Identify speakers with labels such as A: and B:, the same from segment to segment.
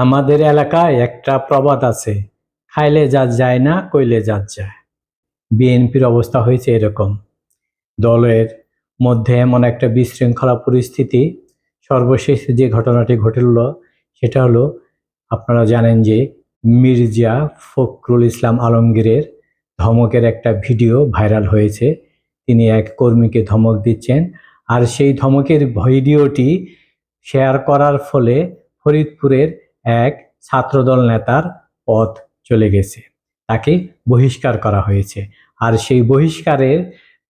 A: আমাদের এলাকায় একটা প্রবাদ আছে, খাইলে জাত যায় না, কইলে জাত যায়। বিএনপির অবস্থা হয়েছে এরকম। দলের মধ্যে এমন একটা বিশৃঙ্খলা পরিস্থিতি। সর্বশেষ যে ঘটনাটি ঘটল সেটা হলো, আপনারা জানেন যে মির্জা ফখরুল ইসলাম আলমগীরের ধমকের একটা ভিডিও ভাইরাল হয়েছে। তিনি এক কর্মীকে ধমক দিচ্ছেন, আর সেই ধমকের ভিডিওটি শেয়ার করার ফলে ফরিদপুরের এক ছাত্রদল নেতার পদ চলে গেছে, তাকে বহিষ্কার করা হয়েছে। আর সেই বহিষ্কারের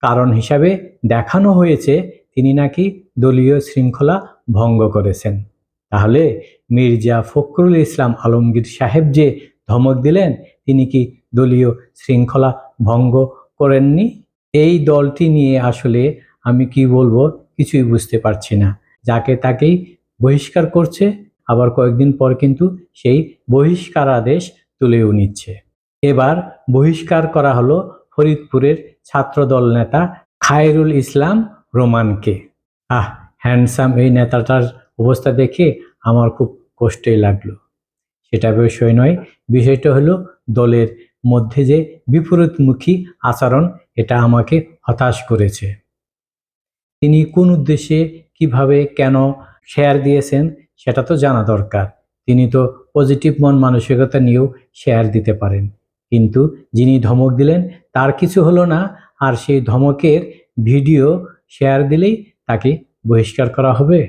A: কারণ হিসাবে দেখানো হয়েছে তিনি নাকি দলীয় শৃঙ্খলা ভঙ্গ করেছেন। তাহলে মির্জা ফখরুল ইসলাম আলমগীর সাহেব যে ধমক দিলেন, তিনি কি দলীয় শৃঙ্খলা ভঙ্গ করেননি? এই দলটি নিয়ে আসলে আমি কি বলবো কিছুই বুঝতে পারছি না। যাকে তাকেই বহিষ্কার করছে, আবার কয়েকদিন পর কিন্তু সেই বহিষ্কারাদেশ তুলেও নিচ্ছে। এবার বহিষ্কার করা হলো ফরিদপুরের ছাত্রদল নেতা খায়রুল ইসলাম রোমানকে। হ্যান্ডসাম এই নেতাটার অবস্থা দেখে আমার খুব কষ্টই লাগলো। সেটা বিষয় নয়, বিষয়টা হলো দলের মধ্যে যে বিপরীতমুখী আচরণ, এটা আমাকে হতাশ করেছে। তিনি কোন উদ্দেশ্যে, কিভাবে, কেন শেয়ার দিয়েছেন সেটা তো জানা দরকার। তিনি তো পজিটিভ মন মানসিকতা নিয়েও শেয়ার দিতে পারেন, কিন্তু যিনি ধমক দিলেন তার কিছু হলো না, আর সেই ধমকের ভিডিও শেয়ার দিলেই তাকে বহিষ্কার করা হবে।